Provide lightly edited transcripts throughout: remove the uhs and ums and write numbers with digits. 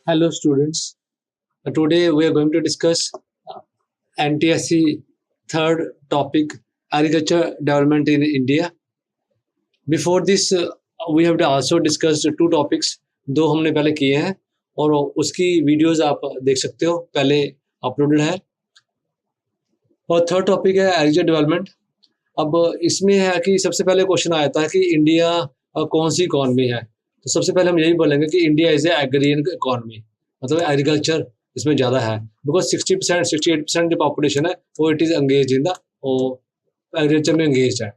Hello students. Today we are going to discuss NTSC third topic, agriculture development in India. Before this we have also discussed two topics. दो हमने पहले किए हैं और उसकी videos आप देख सकते हो, पहले अपलोडेड है। और थर्ड टॉपिक है एग्रीकल्चर डेवलपमेंट। अब इसमें है कि सबसे पहले क्वेश्चन आता है कि इंडिया कौन सी इकॉनमी है। तो सबसे पहले हम यही बोलेंगे कि इंडिया इज ए एग्रीन इकॉनमी, मतलब एग्रीकल्चर इसमें ज़्यादा है। बिकॉज 60% 68% जो पॉपुलेशन है वो it is engage in the agriculture में एंगेज है।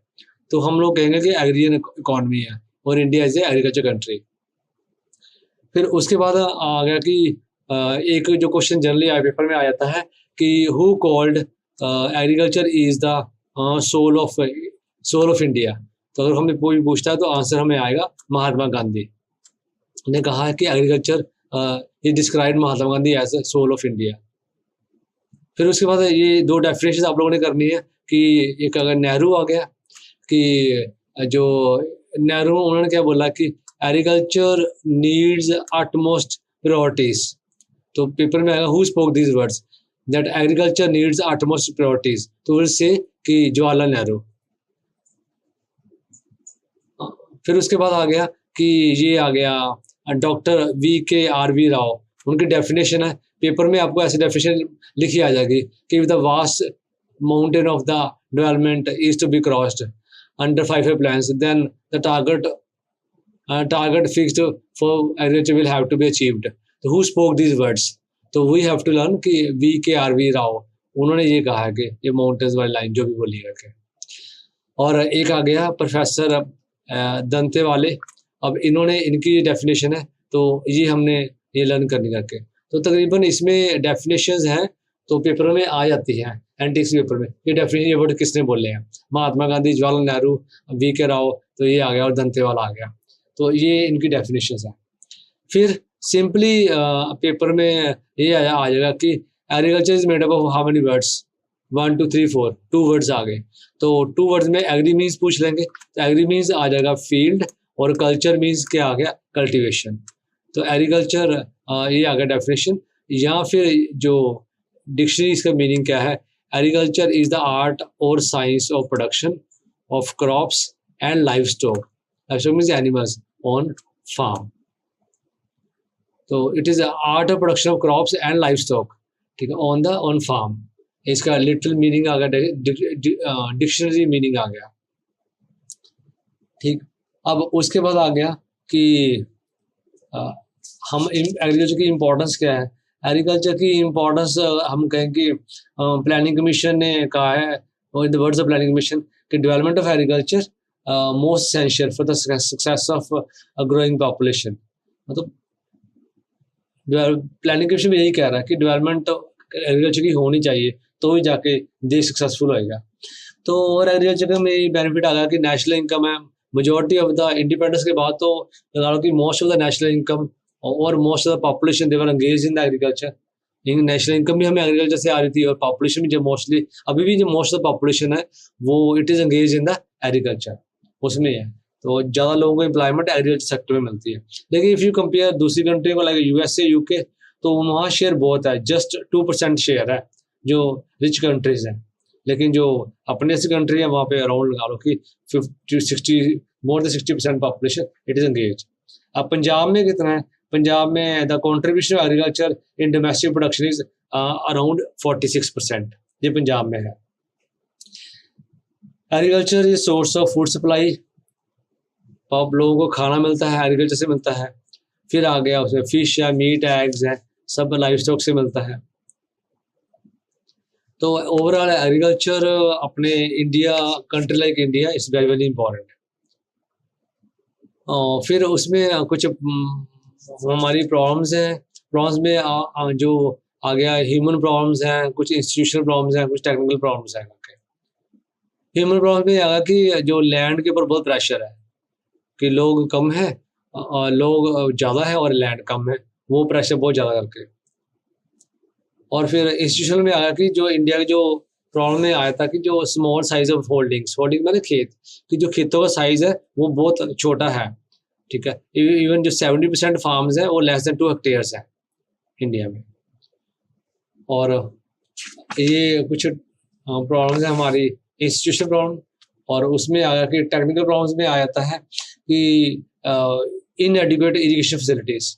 तो हम लोग कहेंगे कि एग्रीन इकॉनमी है और India is a agriculture country. फिर उसके बाद आ गया कि एक जो क्वेश्चन जनरली पेपर में आ जाता है कि who called agriculture is the soul of India. तो अगर हमें कोई पूछता है तो आंसर हमें आएगा महात्मा गांधी ने कहा है कि एग्रीकल्चर ही describe Mahatma Gandhi as the soul of India. फिर उसके बाद ये दो डेफिनेशन आप लोगों ने करनी है कि एक अगर नेहरू आ गया कि जो नेहरू उन्होंने क्या बोला कि एग्रीकल्चर नीड्स अटमोस्ट प्रायोरिटीज। तो पेपर में आएगा who spoke these words that agriculture needs utmost priorities, तो विल से कि जवाहरलाल नेहरू। फिर उसके बाद आ गया कि ये आ गया डॉक्टर V.K.R.V. राव, उनकी डेफिनेशन है। पेपर में आपको ऐसी डेफिनेशन लिखी आ जाएगी कि the vast mountain of the development is to be crossed under 5 plans, then the target fixed for agriculture will have to be achieved. तो who spoke these words? तो we have to learn कि V.K.R.V. Rao उन्होंने ये कहा है कि ये mountains वाली लाइन जो भी बोली है। और एक आ गया प्रोफेसर दंते वाले, अब इन्होंने इनकी डेफिनेशन है तो ये हमने ये लर्न करनी करके। तो तकरीबन इसमें डेफिनेशंस हैं तो पेपर में आ जाती हैं। एनटीएससी पेपर में ये डेफिनेशन ये वर्ड किसने बोले हैं, महात्मा गांधी, जवाहरलाल नेहरू, V.K. राव, तो ये आ गया और दंते वाला आ गया। तो ये इनकी डेफिनेशंस हैं। फिर सिंपली पेपर में ये आ जाएगा कि agriculture is made up of how many words, 1 2 3 4, 2 words आ गए। तो 2 वर्ड्स में एग्री मीन्स पूछ लेंगे, तो एग्री मीन्स आ जाएगा फील्ड और कल्चर मीन्स क्या आ गया, कल्टीवेशन। तो एग्रीकल्चर ये आ गया डेफिनेशन। या फिर जो डिक्शनरी इसका मीनिंग क्या है, एग्रीकल्चर इज द आर्ट और science of production of crops and livestock means animals on farm. तो it is art of production of crops and livestock, ठीक है, ऑन फार्म। इसका लिटरल मीनिंग आ गया, dictionary meaning आ गया, ठीक। अब उसके बाद आ गया कि हम एग्रीकल्चर की इम्पोर्टेंस क्या है। एग्रीकल्चर की इम्पोर्टेंस हम कहें कि प्लानिंग कमीशन ने कहा है, और in the words of planning commission कि development of agriculture most essential for the success of growing population. मतलब प्लानिंग कमीशन में यही कह रहा है कि डेवलपमेंट एग्रीकल्चर की होनी चाहिए तो ही जाके देश सक्सेसफुल होएगा। तो और एग्रीकल्चर में ये बेनिफिट आ गया कि नेशनल इनकम है। मेजॉरिटी ऑफ द इंडिपेंडेंस के बाद तो लगा लो कि most of the national income और most of the population they were engage in the agriculture. National income भी हमें एग्रीकल्चर से आ रही थी और पॉपुलेशन भी जो मोस्टली अभी भी जो मोस्ट ऑफ द पॉपुलेशन है वो it is engage in the agriculture, उसमें है। तो ज़्यादा लोगों को एम्प्लॉयमेंट एग्रीकल्चर सेक्टर में मिलती है। लेकिन इफ़ यू कंपेयर दूसरी कंट्री को लाइक USA UK, तो वहाँ शेयर बहुत है, जस्ट 2% शेयर है जो रिच कंट्रीज हैं। लेकिन जो अपने से कंट्री है वहाँ पे अराउंड लगा लो कि 50-60 more than 60% population it is engage. अब पंजाब में कितना है, पंजाब में the contribution of agriculture in domestic production is around 46%, ये पंजाब में है। Agriculture is source of food supply, अब लोगों को खाना मिलता है एग्रीकल्चर से मिलता है। फिर आ गया उसमें फिश है, मीट है, एग्स है, सब लाइव स्टॉक से मिलता है। तो ओवरऑल एग्रीकल्चर अपने India, country like India is very very important. फिर उसमें कुछ हमारी प्रॉब्लम्स हैं। प्रॉब्लम्स में जो आ गया ह्यूमन प्रॉब्लम्स हैं, कुछ इंस्टीट्यूशनल प्रॉब्लम्स हैं, कुछ टेक्निकल प्रॉब्लम्स हैं। ह्यूमन प्रॉब्लम में आ गया कि जो लैंड के ऊपर बहुत प्रेशर है कि लोग कम है, लोग ज़्यादा है और लैंड कम है, वो प्रेशर बहुत ज़्यादा करके। और फिर इंस्टीट्यूशन में आया कि जो इंडिया के जो प्रॉब्लम में आया था कि जो स्मॉल साइज ऑफ होल्डिंग मैंने खेत कि जो खेतों का साइज है वो बहुत छोटा है, ठीक है। इवन जो 70% फार्म्स है वो लेस देन 2 हेक्टेयर्स है। इंडिया में। और ये कुछ प्रॉब्लम्स है हमारी इंस्टीट्यूशन प्रॉब्लम, और उसमें आया कि टेक्निकल प्रॉब्लम्स में आ जाता है कि इनएडिक्वेट इरिगेशन फैसिलिटीज।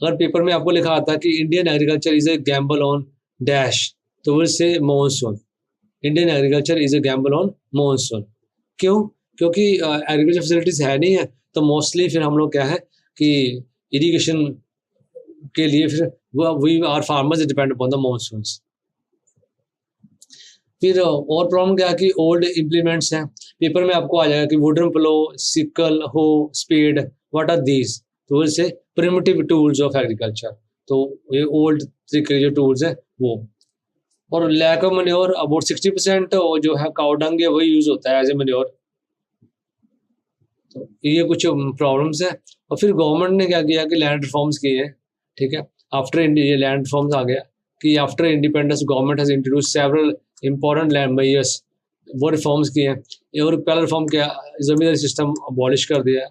अगर पेपर में आपको लिखा आता है कि Indian agriculture is a gamble on dash, तो will say monsoon. Indian agriculture is a gamble on monsoon. क्यों? क्योंकि एग्रीकल्चर फैसिलिटीज है नहीं है, तो मोस्टली फिर हम लोग क्या है कि इरिगेशन के लिए फिर we are farmers depend upon the monsoons. फिर और प्रॉब्लम क्या है कि ओल्ड इम्प्लीमेंट्स हैं। पेपर में आपको आ जाएगा कि वुडन प्लो, सिकल, हो, स्पेड, व्हाट आर दीज? तो वैसे प्रिमिटिव टूल्स ऑफ एग्रीकल्चर, तो ये ओल्ड तरीके जो टूल्स हैं वो। और लैक ऑफ मैन्योर, अबाउट 60% जो है काउ डंग है वही यूज होता है एज ए मैन्योर। तो ये कुछ प्रॉब्लम्स है। और फिर गवर्नमेंट ने क्या किया कि लैंड रिफॉर्म्स किए हैं, ठीक है। आफ्टर ये लैंड रिफॉर्म्स आ गया कि after independence government has introduce several important land measures, वो रिफॉर्म्स किए हैं। और पहला रिफॉर्म किया, जमींदारी सिस्टम अबॉलिश कर दिया।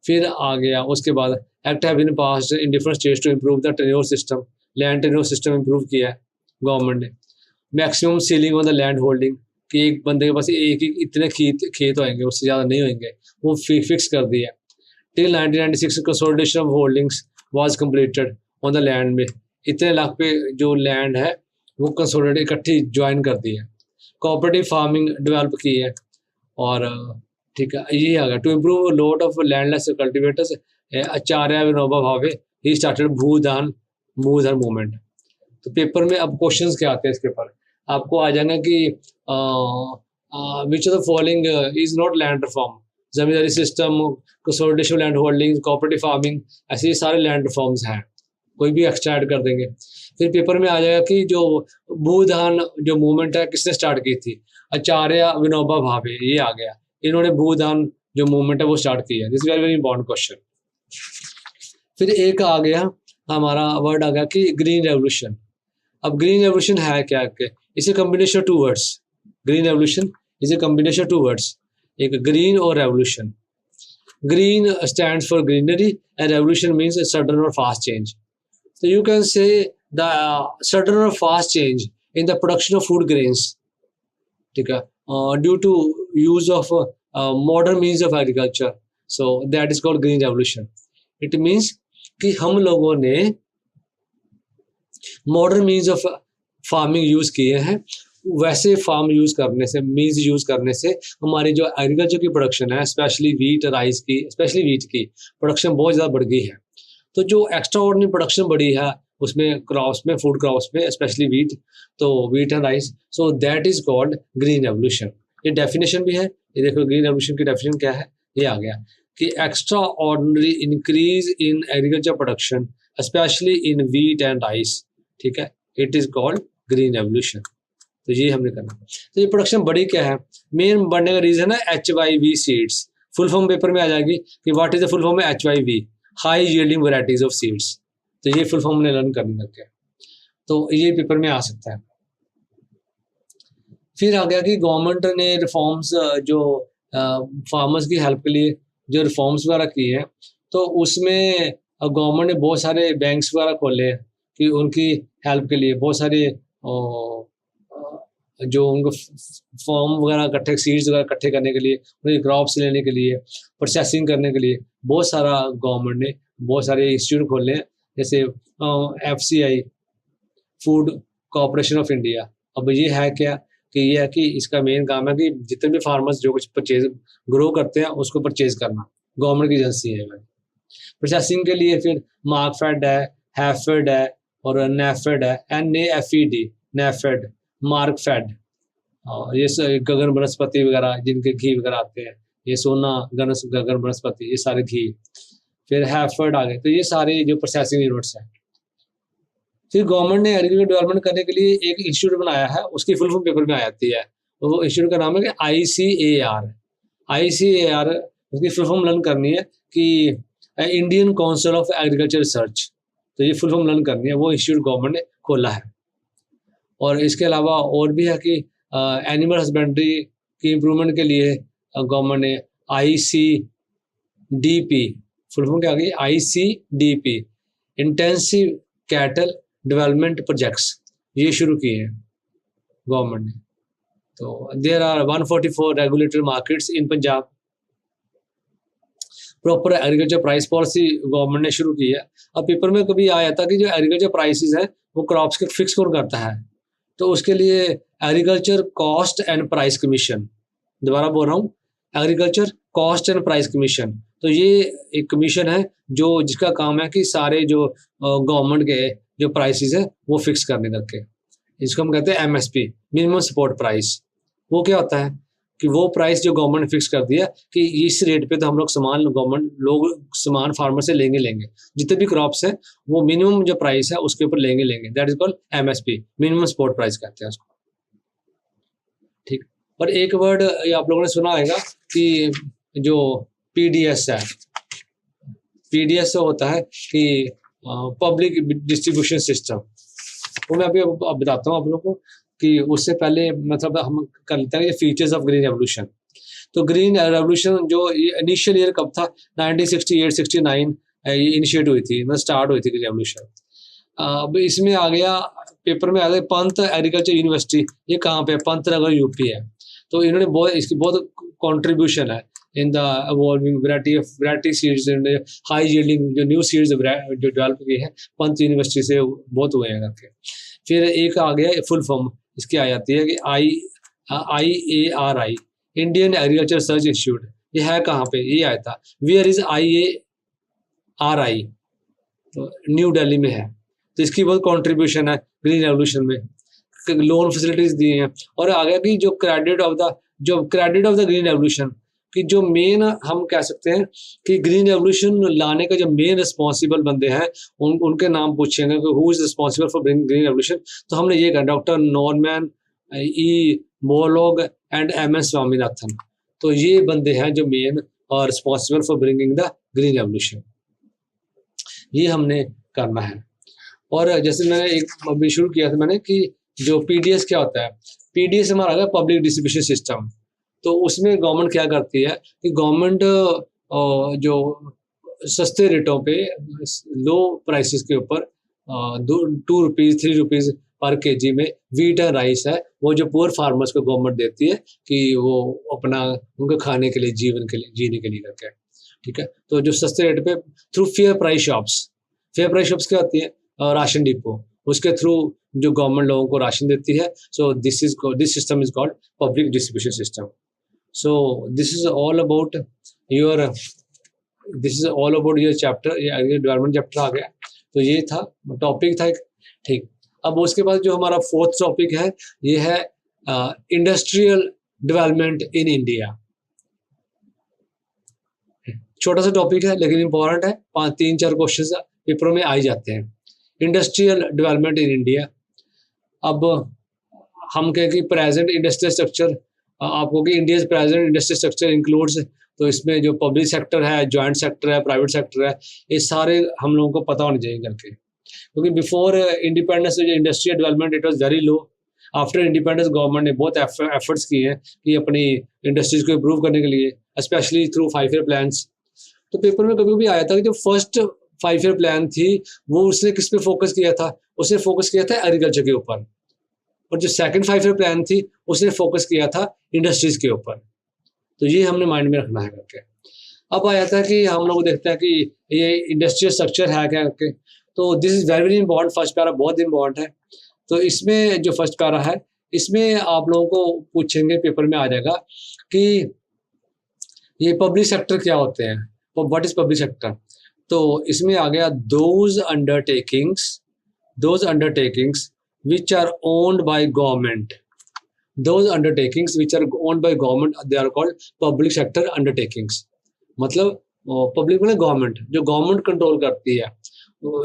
फिर आ गया उसके बाद act have been passed in different states to improve the tenure system, land tenure system improve किया है गवर्नमेंट ने। Maximum ceiling on the land holding, कि एक बंदे के पास एक इतने खेत होंगे, उससे ज़्यादा नहीं होंगे, वो फिक्स कर दिया। Till 1996 consolidation of holdings was completed on the land में, इतने लाख पे जो लैंड है वो कंसोलिडेट इकट्ठी ज्वाइन कर दी है। कोऑपरेटिव फार्मिंग डेवलप की है। और ठीक है, ये आ गया to improve lot of landless cultivators, Acharya Vinoba Bhave he started Bhoodan movement. तो पेपर में अब क्वेश्चंस क्या आते हैं इसके ऊपर, आपको आ जाएगा कि which of the following is not land reform, zamindari system, consolidation land holding, cooperative farming, ऐसे सारे लैंड रिफॉर्म्स हैं, कोई भी एक्स्ट्रा ऐड कर देंगे। फिर पेपर में आ जाएगा कि जो भूदान जो मूवमेंट है किसने स्टार्ट की थी, आचार्य विनोबा भावे, ये आ गया, इन्होंने भूदान जो मूवमेंट है वो स्टार्ट किया। This is very important question. फिर एक आ गया हमारा वर्ड आ गया कि ग्रीन रेवोल्यूशन। अब ग्रीन रेवोल्यूशन है क्या? It's a combination of two words. Green revolution is a combination of two words, एक ग्रीन और revolution. Green stands for greenery and revolution means sudden और fast change. So you can say the sudden or fast change in the production of food grains, ठीक है, due to use of modern means of agriculture, so that is called green revolution. It means कि हम लोगों ने modern means of farming use किए हैं, वैसे farm use करने से, मीन्स यूज करने से हमारी जो एग्रीकल्चर की प्रोडक्शन है, स्पेशली वीट, राइस की, स्पेशली वीट की प्रोडक्शन बहुत ज़्यादा बढ़ गई है। तो जो एक्स्ट्रा ऑर्डिनरी प्रोडक्शन बढ़ी है उसमें क्रॉप्स में, फूड क्रॉप्स में, स्पेशली वीट, तो wheat and rice, so that is called green revolution. ये डेफिनेशन भी है, ये देखो ग्रीन रेवोल्यूशन की डेफिनेशन क्या है, ये आ गया कि extra ordinary increase in agriculture production specially in wheat and rice, ठीक है, it is called green revolution. तो ये हमने करना। तो ये प्रोडक्शन बढ़ी क्या है, मेन बढ़ने का रीजन है HYV seeds. Full form paper में आ जाएगी कि what is the full form है HYV, high yielding varieties of seeds. तो ये फुल फॉर्म ने लर्न करने लग गया, तो ये पेपर में आ सकता है। फिर आ गया कि गवर्नमेंट ने रिफॉर्म्स जो फार्मर्स की हेल्प के लिए जो रिफॉर्म्स वगैरह किए हैं, तो उसमें गवर्नमेंट ने बहुत सारे बैंक्स वगैरह खोले हैं कि उनकी हेल्प के लिए, बहुत सारे जो उनको फॉर्म वगैरह इकट्ठे, सीड्स वगैरह इकट्ठे करने के लिए, उनकी क्रॉप्स लेने के लिए, प्रोसेसिंग करने के लिए बहुत सारा गवर्नमेंट ने बहुत सारे इंस्टीट्यूट खोले हैं, जैसे FCI, food corporation of India. अब ये है क्या कि ये है कि इसका मेन काम है कि जितने भी फार्मर्स जो कुछ परचेज ग्रो करते हैं उसको परचेज करना, गवर्नमेंट की एजेंसी है। प्रोसेसिंग के लिए फिर मार्कफेड है, हैफेड है और नेफेड है, NAFED, नेफेड, मार्कफेड, ये गगन वनस्पति वगैरह जिनके घी वगैरह आते हैं, ये सोना गगन वनस्पति, ये सारे घी। फिर हैफर्ड आ गए, तो ये सारे जो प्रोसेसिंग यूनिट्स हैं। फिर गवर्नमेंट ने एग्रीकल्चर डेवलपमेंट करने के लिए एक इंस्टीट्यूट बनाया है, उसकी फुल फॉर्म पेपर में आ जाती है, वो इंस्टीट्यूट का नाम है कि ICAR। उसकी फुल फॉर्म लर्न करनी है कि Indian council of agriculture research, तो ये फुल फॉर्म लर्न करनी है, वो इंस्टीट्यूट गवर्नमेंट ने खोला है। और इसके अलावा और भी है कि एनिमल हस्बेंड्री की इम्प्रूवमेंट के लिए गवर्नमेंट ने ICDP, फुल फॉर्म क्या आ गई, ICDP, intensive cattle development projects ये शुरू किए हैं गवर्नमेंट ने। तो there are 144 regulated markets in Punjab. Proper agriculture price policy government ने शुरू की है। अब पेपर में कभी आया था कि जो एग्रीकल्चर प्राइसेस है वो क्रॉप्स के फिक्स कौन करता है, तो उसके लिए agriculture cost and price commission, दोबारा बोल रहा हूँ, agriculture cost and price commission. तो ये एक कमीशन है जो जिसका काम है कि सारे जो गवर्नमेंट के जो प्राइसेस है वो फिक्स करने करके, इसको हम कहते हैं एमएसपी, मिनिमम सपोर्ट प्राइस। वो क्या होता है कि वो प्राइस जो गवर्नमेंट ने फिक्स कर दिया कि इस रेट पे तो हम लोग सामान गवर्नमेंट लोग सामान फार्मर से लेंगे जितने भी क्रॉप्स है वो मिनिमम जो प्राइस है उसके ऊपर लेंगे, that is called MSP, minimum support price कहते हैं उसको। ठीक। और एक वर्ड ये आप लोगों ने सुना होगा कि जो पीडीएस है, पीडीएस होता है कि पब्लिक डिस्ट्रीब्यूशन सिस्टम। वो मैं अभी बताता हूँ आप लोगों को कि उससे पहले मतलब हम कर लेते हैं फीचर्स ऑफ ग्रीन रेवोल्यूशन। तो ग्रीन रेवोल्यूशन जो इनिशियल ईयर कब था, 1968-69 ये इनिशिएट हुई थी, मतलब स्टार्ट हुई थी ग्रीन रेवोल्यूशन। अब इसमें आ गया, पेपर में आ गया पंत एग्रीकल्चर यूनिवर्सिटी, ये कहाँ पे है, पंतनगर यूपी है। तो इन्होंने बहुत इसकी बहुत कॉन्ट्रीब्यूशन है in the evolving variety seeds and high yielding जो न्यू सीड्स जो डेवलप किए हैं पंत यूनिवर्सिटी से बहुत हुए हैं करके। फिर एक आ गया फुल फॉर्म इसकी आ जाती है कि IARI, Indian agriculture research institute. ये है कहाँ पे, ये आया था, वेयर इज IARI, तो न्यू दिल्ली में है। तो इसकी बहुत कंट्रीब्यूशन है ग्रीन रेवोल्यूशन में, लोन फैसिलिटीज दी हैं। और आ गया कि जो credit of the green revolution कि जो मेन हम कह सकते हैं कि ग्रीन रेवोल्यूशन लाने का जो मेन रिस्पॉन्सिबल बंदे हैं उनके नाम पूछेंगे कि who is responsible for green revolution. तो हमने ये कहा doctor Norman E Borlaug and MS Swaminathan. तो ये बंदे हैं जो मेन और responsible for bringing the green revolution, ये हमने करना है। और जैसे मैंने एक अभी शुरू किया था मैंने कि जो PDS क्या होता है, PDS हमारा है पब्लिक डिस्ट्रीब्यूशन सिस्टम। तो उसमें गवर्नमेंट क्या करती है कि गवर्नमेंट जो सस्ते रेटों पे लो प्राइसेस के ऊपर 2 रुपीज़ 3 रुपीज़ पर केजी में व्हीट एंड राइस है वो जो पुअर फार्मर्स को गवर्नमेंट देती है कि वो अपना उनके खाने के लिए जीवन के लिए जीने के लिए करके। ठीक है, तो जो सस्ते रेट पे थ्रू फेयर प्राइस शॉप्स क्या होती है, राशन डिपो, उसके थ्रू जो गवर्नमेंट लोगों को राशन देती है। So this system is called public distribution system. So this is all about your chapter, ये डेवलपमेंट चैप्टर आ गया। तो ये था टॉपिक था एक। ठीक, अब उसके बाद जो हमारा 4th टॉपिक है ये है इंडस्ट्रियल डेवलपमेंट इन इंडिया। छोटा सा टॉपिक है लेकिन इम्पोर्टेंट है, 3-4 क्वेश्चन पेपरों में आ ही जाते हैं। Industrial development in India. अब हम कहें कि प्रेजेंट इंडस्ट्रियल स्ट्रक्चर, आपको कि India's present industrial structure includes, तो इसमें जो पब्लिक सेक्टर है, जॉइंट सेक्टर है, प्राइवेट सेक्टर है, ये सारे हम लोगों को पता होने चाहिए करके। क्योंकि बिफोर इंडिपेंडेंस जो industrial development it was very low. After independence government ने बहुत एफर्ट्स किए हैं कि अपनी इंडस्ट्रीज को इम्प्रूव करने के लिए, स्पेशली थ्रू 5 ईयर प्लान्स। तो पेपर में कभी भी आया था कि जो फर्स्ट 5 ईयर प्लान थी वो उसने किस पे फोकस किया था, उसने फोकस किया था एग्रीकल्चर के ऊपर। और जो सेकंड 5 ईयर प्लान थी उसने फोकस किया था इंडस्ट्रीज के ऊपर। तो ये हमने माइंड में रखना है करके। अब आया था कि हम लोग देखते हैं कि ये इंडस्ट्रियल स्ट्रक्चर है क्या करके। तो this is very important, first para बहुत इंपॉर्टेंट है। तो इसमें जो फर्स्ट पैरा है इसमें आप लोगों को पूछेंगे, पेपर में आ जाएगा कि ये पब्लिक सेक्टर क्या होते हैं, व्हाट इज पब्लिक सेक्टर। तो इसमें आ गया those undertakings which are owned by government. Those undertakings which are owned by government, they are called public sector undertakings. मतलब पब्लिक में गवर्नमेंट, जो गवर्नमेंट कंट्रोल करती है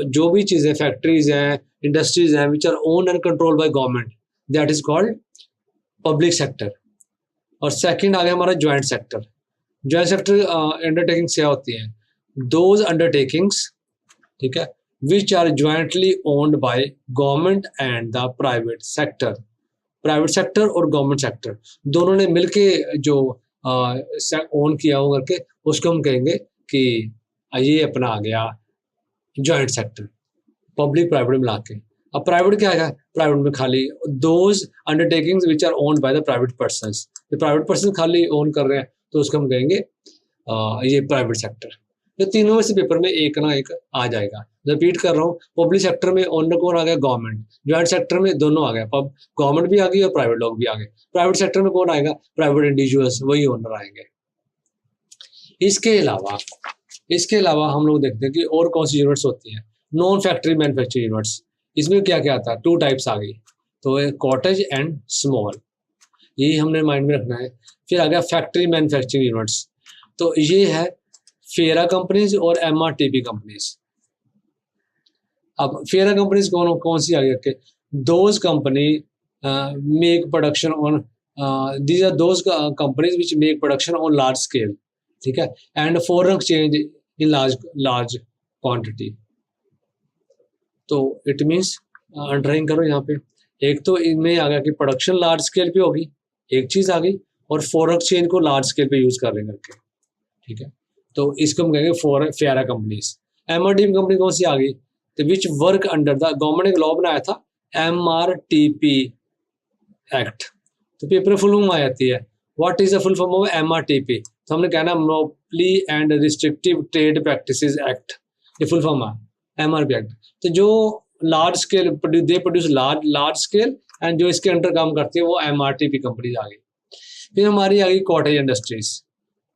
जो भी चीज़ें, फैक्ट्रीज हैं, इंडस्ट्रीज हैं, which are owned and controlled by government, that is called public sector. और सेकंड आ गया हमारा joint sector. Joint sector undertakings क्या होती हैं, those undertakings, ठीक है, which are jointly owned by government and the private sector. Private sector और गवर्नमेंट सेक्टर दोनों ने मिलके जो ओन किया हो करके उसको हम कहेंगे कि ये अपना आ गया ज्वाइंट सेक्टर। पब्लिक प्राइवेट मिला के। अब प्राइवेट क्या है, प्राइवेट में खाली those undertakings which are owned by the private persons, जो प्राइवेट पर्सन खाली ओन कर रहे हैं तो उसको हम कहेंगे ये प्राइवेट सेक्टर। तो तीनों में से पेपर में एक ना एक आ जाएगा। रिपीट कर रहा हूँ, पब्लिक सेक्टर में ओनर कौन आ गया, गवर्नमेंट। ज्वाइंट सेक्टर में दोनों आ गए, गवर्नमेंट भी आ गई और प्राइवेट लोग भी आ गए। प्राइवेट सेक्टर में कौन आएगा, प्राइवेट इंडिविजुअल्स, वही ओनर आएंगे। इसके अलावा हम लोग देखते हैं कि और कौन सी यूनिट्स होती हैं। नॉन फैक्ट्री मैन्युफैक्चरिंग यूनिट्स, इसमें क्या क्या आता है, 2 टाइप्स आ गई, तो कॉटेज एंड स्मॉल, यही हमने माइंड में रखना है। फिर आ गया फैक्ट्री मैन्युफैक्चरिंग यूनिट्स, तो ये है फेरा कंपनीज और MRTP कंपनीज। अब फेरा कंपनीज कौन सी आ गई, those company make production on, these are those companies which make production on large scale, ठीक है, and foreign exchange in large quantity. तो इट मीन्स अंडरलाइन करो यहाँ पे, एक तो इनमें आ गया कि प्रोडक्शन लार्ज स्केल पे होगी, एक चीज आ गई, और फॉरेन एक्सचेंज को लार्ज स्केल पे यूज कर रहे हैं करके, ठीक है। तो इसको हम कहेंगे फेरा कंपनीज। MRTP कंपनी कौन सी आ गई, तो which work under the, government ने लॉ बनाया था MRTP एक्ट, तो पेपर फुल फॉर्म आ जाती है, what is the full form of MRTP, तो हमने कहना monopoly and restrictive trade practices act, ये फुल फॉर्म है MRP एक्ट। तो जो large scale they produce large scale, and जो इसके अंडर काम करती है वो MRTP कंपनीज आ गई। फिर हमारी आ गई कॉटेज इंडस्ट्रीज।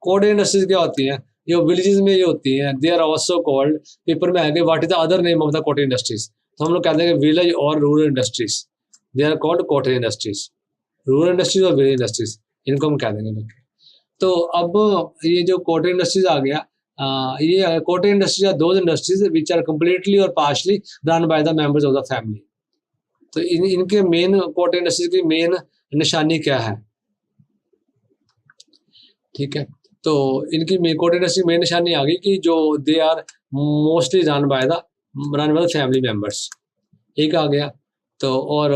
कॉटेज इंडस्ट्रीज क्या होती हैं, ये विलेजेस में ये होती हैं, they are also called, paper में आएंगे what is the other name of the cottage industries, तो हम लोग कहते हैं विलेज और rural industries, they are called cottage industries. Rural industries और विलेज इंडस्ट्रीज, इनको हम कह देंगे। तो अब ये जो कॉटेज इंडस्ट्रीज आ गया, ये cottage industries are those industries which are completely और partly run by the members of the family. तो इनके मेन कॉटेज इंडस्ट्रीज की मेन निशानी क्या है, ठीक है, तो इनकी कॉटेज इंडस्ट्री मेन निशानी आ गई कि जो they are mostly run by the family members, एक आ गया। तो और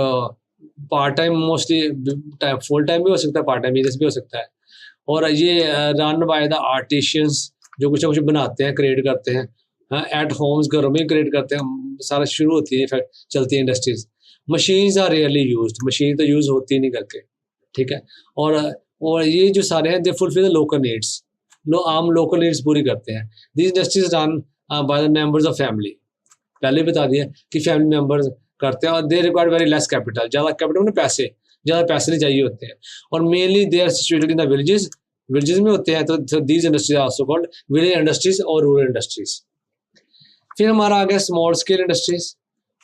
part time mostly, full time भी हो सकता है, पार्ट टाइम बिजनेस भी हो सकता है, और ये रन बाय द आर्टिशियंस, जो कुछ ना कुछ बनाते हैं, क्रिएट करते हैं, एट होम्स, घरों में क्रिएट करते हैं, सारा शुरू होती है चलती है industries. Machines are rarely used, machine तो यूज होती नहीं करके, ठीक है, और ये जो सारे हैं they fulfil the local needs, आम लोकल नीड्स पूरी करते हैं। This industries run by the members of family, पहले बता दिया कि फैमिली मेंबर्स करते हैं, और they require very less capital, ज़्यादा कैपिटल में ज़्यादा पैसे नहीं चाहिए होते हैं, और mainly they are situated in the villages में होते हैं। तो these industries are also called village industries और रूरल इंडस्ट्रीज। फिर हमारा आ गया small scale industries.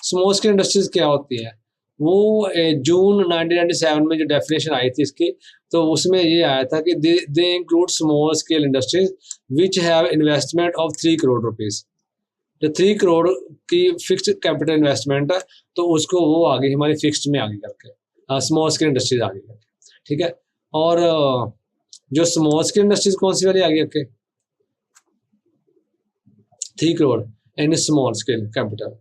Small scale industries क्या होती है, वो जून 1997 में जो डेफिनेशन आई थी इसकी, तो उसमें ये आया था कि they include small scale industries which have investment of 3 crore rupees. जो 3 करोड़ की फिक्स्ड कैपिटल इन्वेस्टमेंट है, तो उसको वो आ गई हमारी फिक्स्ड में आ गई करके, स्मॉल स्केल इंडस्ट्रीज आ गई करके, ठीक है। और जो स्मॉल स्केल इंडस्ट्रीज कौन सी वाली आ गई आपके, 3 crore and small scale capital.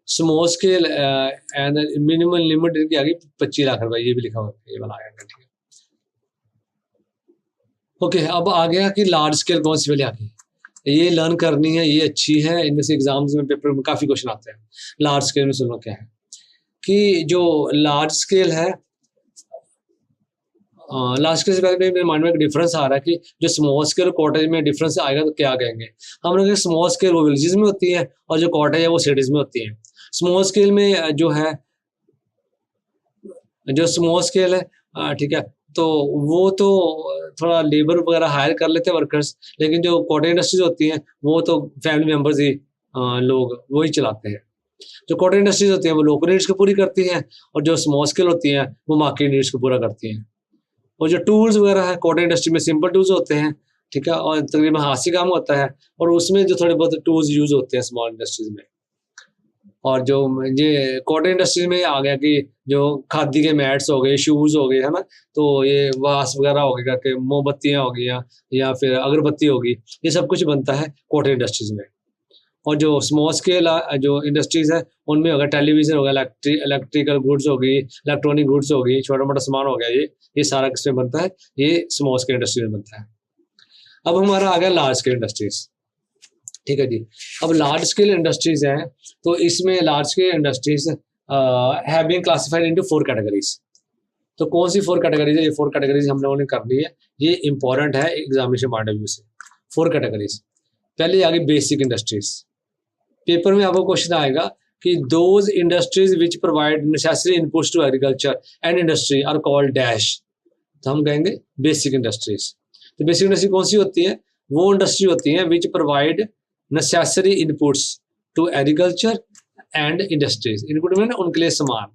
Small scale and minimum limit की आ गई 25 लाख रुपए, ये भी लिखा हुआ है, ये वाला आया, ठीक है। ओके, अब आ गया कि लार्ज स्केल कौन सी वाली आ गई, ये लर्न करनी है, ये अच्छी है, इनमें से एग्जाम्स में पेपर में काफी क्वेश्चन आते हैं। लार्ज स्केल में सुनो क्या है कि जो लार्ज स्केल है, लार्ज स्केल से पहले मेरे माइंड में एक डिफरेंस आ रहा है कि जो स्मॉल स्केल और कॉटेज में डिफरेंस आएगा तो क्या कहेंगे हम लोग। स्मॉल स्केल वो विलेजेस में होती है, और जो कॉटेज है वो सिटीज में होती है। स्मॉल स्केल में जो है, जो स्मॉल स्केल है, ठीक है, तो वो तो थोड़ा लेबर वगैरह हायर कर लेते हैं वर्कर्स, लेकिन जो कॉटेज इंडस्ट्रीज होती हैं वो तो फैमिली मेंबर्स ही लोग वही चलाते हैं। जो कॉटेज इंडस्ट्रीज होती हैं वो लोकल नीड्स को पूरी करती हैं, और जो स्मॉल स्केल होती हैं वो मार्केट नीड्स को पूरा करती हैं। और जो टूल्स वगैरह है कॉटेज इंडस्ट्री में सिंपल टूल्स होते हैं, ठीक है, और तकरीबन हाथ से काम होता है, और उसमें जो थोड़े बहुत टूल्स यूज होते हैं स्मॉल इंडस्ट्रीज में। और जो ये कॉटेज इंडस्ट्री में आ गया कि जो खादी के मैट्स हो गए, शूज हो गए, है ना, तो ये वास वगैरह हो गया, कि मोमबत्तियां हो गई या फिर अगरबत्ती होगी, ये सब कुछ बनता है कॉटेज इंडस्ट्रीज में। और जो स्मॉल स्केल जो इंडस्ट्रीज है उनमें होगा टेलीविजन होगा, इलेक्ट्रिकल गुड्स हो गई, इलेक्ट्रॉनिक गुड्स हो गई, छोटा मोटा सामान हो गया, ये सारा किसमें बनता है, ये स्मॉल स्केल इंडस्ट्री में बनता है। अब हमारा आ गया लार्ज स्केल इंडस्ट्रीज। ठीक है जी। अब लार्ज स्केल इंडस्ट्रीज हैं, तो इसमें large scale industries have been classified into 4 categories. तो कौन सी 4 कैटेगरीज है? ये 4 कैटेगरीज हम लोगों ने कर ली है, ये इंपॉर्टेंट है एग्जामिनेशन पॉइंट ऑफ व्यू से। 4 कैटेगरीज। पहले आ गई बेसिक इंडस्ट्रीज। पेपर में आपको क्वेश्चन आएगा कि those industries which provide necessary inputs to agriculture and industry are called dash. तो हम कहेंगे बेसिक इंडस्ट्रीज। तो बेसिक इंडस्ट्री कौन सी होती है? वो इंडस्ट्री होती है which provide necessary inputs to agriculture and industries. Input में ना उनके लिए सामान,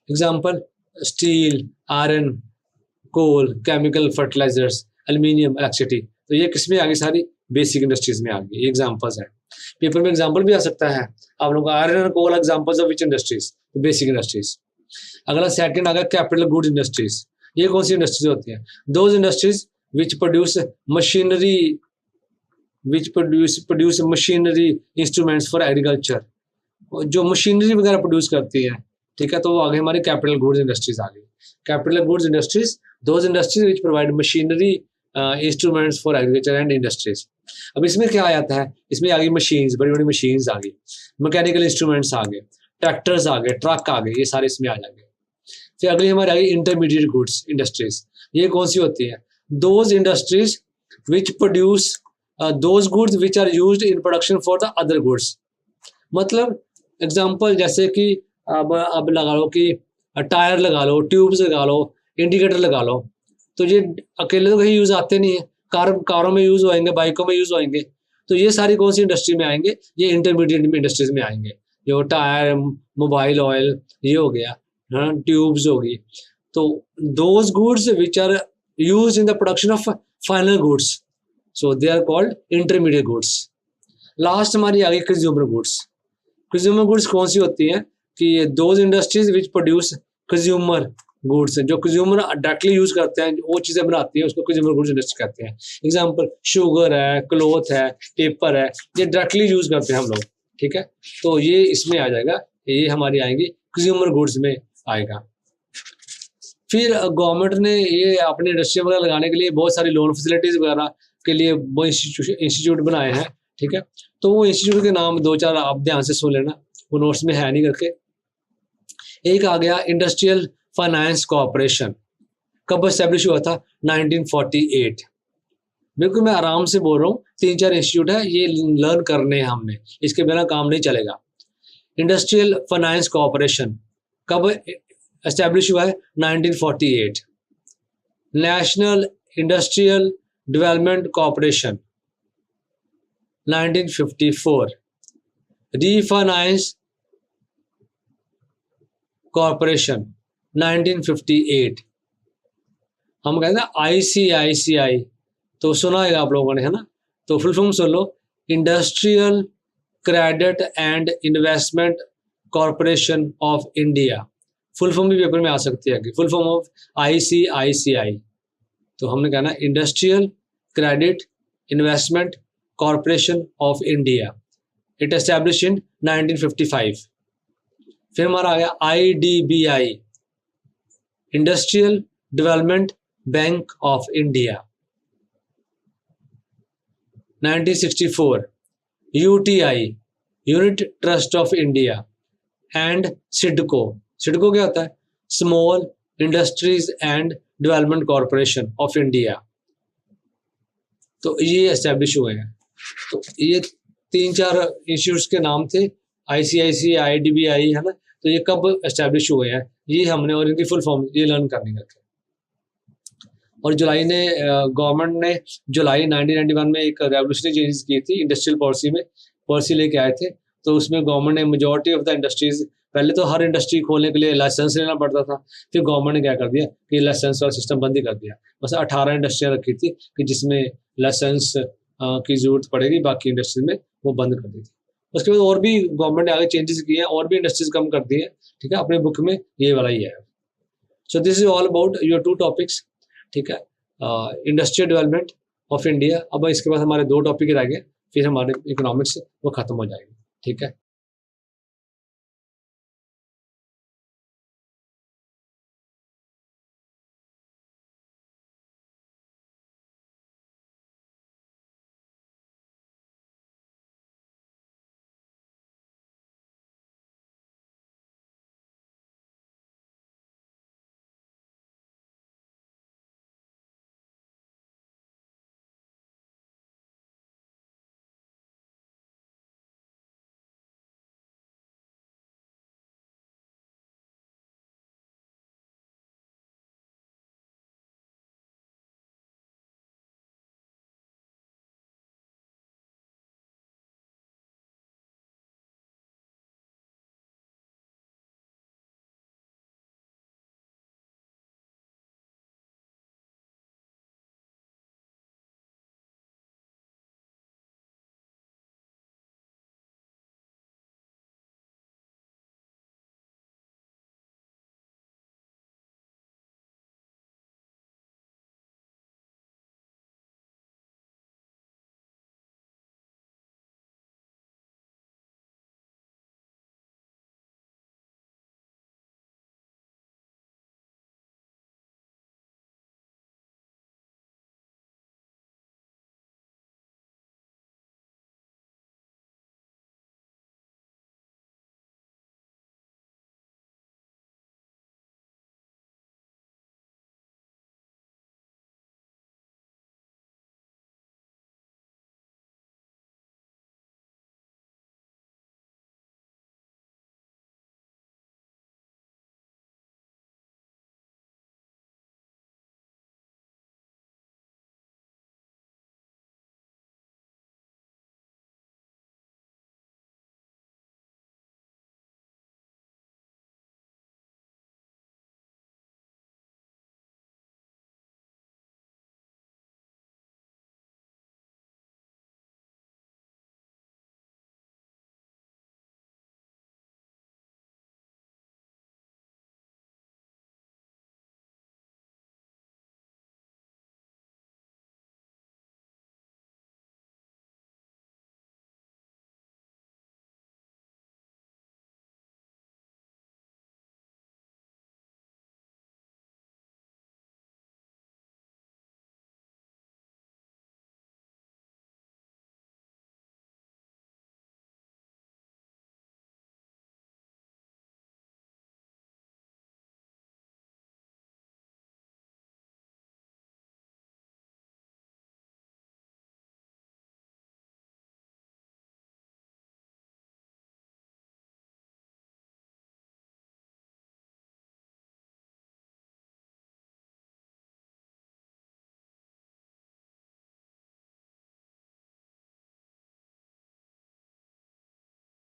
example steel, iron, coal, chemical, fertilisers, aluminium, electricity. तो ये किस में आ गई? सारी बेसिक इंडस्ट्रीज में आ गई। एग्जाम्पल्स है, पेपर में एग्जाम्पल भी आ सकता है आप लोगों का, आयरन और coal examples of which industries? Basic industries. अगला सेकंड आ गया कैपिटल गुड्स इंडस्ट्रीज। ये कौन सी इंडस्ट्रीज होती है? Those industries which produce machinery, which produce machinery instruments for agriculture. जो मशीनरी वगैरह प्रोड्यूस करती है, ठीक है, तो वो आगे हमारी कैपिटल गुड्स इंडस्ट्रीज आ गई। Capital goods industries, those industries which provide machinery instruments for agriculture and industries. अब इसमें क्या आ जाता है? इसमें आ गई मशीन्स, बड़ी बड़ी मशीन्स आ गई, मैकेनिकल इंस्ट्रूमेंट्स आ गए, ट्रैक्टर्स आ गए, ट्रक आ गए, ये सारे इसमें आ जाएंगे। फिर अगली हमारी आ गई इंटरमीडिएट गुड्स इंडस्ट्रीज। ये कौन सी होती है? Those industries which produce those goods which are used in production for the other goods. मतलब एग्जांपल जैसे कि अब लगा लो कि टायर लगा लो, ट्यूब्स लगा लो, इंडिकेटर लगा लो, तो ये अकेले तो कहीं यूज आते नहीं है, कारों में यूज होएंगे, बाइकों में यूज होएंगे। तो ये सारी कौन सी इंडस्ट्री में आएंगे? ये इंटरमीडिएट इंडस्ट्रीज में आएंगे। जो टायर, मोबाइल ऑयल, ये हो गया, ट्यूब्स होगी। तो those goods which are use in the production of final goods, so they are called intermediate goods. Last हमारी आ गई कंज्यूमर गुड्स। कंज्यूमर गुड्स कौन सी होती हैं? कि those industries which produce consumer goods, जो कंज्यूमर डायरेक्टली यूज करते हैं, वो चीजें बनाती हैं, उसको कंज्यूमर गुड्स इंडस्ट्री कहते हैं। एग्जांपल शुगर है, क्लॉथ है, पेपर है, ये डायरेक्टली यूज करते हैं हम लोग। ठीक है, तो ये इसमें आ जाएगा, ये हमारी आएंगी कंज्यूमर गुड्स में आएगा। फिर गवर्नमेंट ने ये अपने इंडस्ट्री वगैरह लगाने के लिए बहुत सारी लोन फैसिलिटीज वगैरह के लिए वो इंस्टीट्यूट बनाए हैं। ठीक है, तो वो इंस्टीट्यूट के नाम 2-4 आप ध्यान से सुन लेना, वो नोट्स में है नहीं करके। एक आ गया इंडस्ट्रियल फाइनेंस कॉर्पोरेशन। कब एस्टेब्लिश हुआ था? 1948। बिल्कुल मैं आराम से बोल रहा हूँ, 3-4 इंस्टीट्यूट है, ये लर्न करने हैं हमने, इसके बिना काम नहीं चलेगा। इंडस्ट्रियल फाइनेंस कॉर्पोरेशन कब एस्टेब्लिश हुआ है? 1948। National industrial development corporation 1954। Refinance corporation 1958। हम कहते हैं ICICI, तो सुना है आप लोगों ने, है ना? तो full form soon low, industrial credit and investment corporation of India. Full form भी पेपर में आ सकती है, फुल फॉर्म ऑफ ICICI। तो हमने कहना industrial credit investment corporation of India, it establish in 1955। फिर हमारा आ गया IDBI, industrial development bank of India, 1964। UTI, unit trust of India, and CIDCO. CIDCO क्या होता है? Small industries and development corporation of India. तो ये एस्टेब्लिश हुए हैं। तो ये 3-4 इंस्टीट्यूट्स के नाम थे, ICICI, IDBI, है ना? तो ये कब एस्टेब्लिश हुए हैं ये हमने, और इनकी फुल फॉर्म ये लर्न करनी करके। और गवर्नमेंट ने जुलाई 1991 में एक रेवोल्यूशनरी चेंजेस की थी इंडस्ट्रियल पॉलिसी में, पॉलिसी लेके आए थे। तो उसमें गवर्नमेंट ने मेजॉरिटी ऑफ द इंडस्ट्रीज, पहले तो हर इंडस्ट्री खोलने के लिए लाइसेंस लेना पड़ता था, फिर गवर्नमेंट ने क्या कर दिया कि लाइसेंस वाला सिस्टम बंद ही कर दिया। बस 18 इंडस्ट्रियाँ रखी थी कि जिसमें लाइसेंस की जरूरत पड़ेगी, बाकी इंडस्ट्रीज में वो बंद कर दी थी। उसके बाद और भी गवर्नमेंट ने आगे चेंजेस किए हैं, और भी इंडस्ट्रीज कम कर दी है। ठीक है, अपने बुक में ये वाला ही है। So this is all about your 2 topics. ठीक है, इंडस्ट्रियल डेवलपमेंट ऑफ इंडिया। अब इसके बाद हमारे 2 टॉपिक रह गए, फिर हमारे इकोनॉमिक्स वो खत्म हो जाएंगे। ठीक है।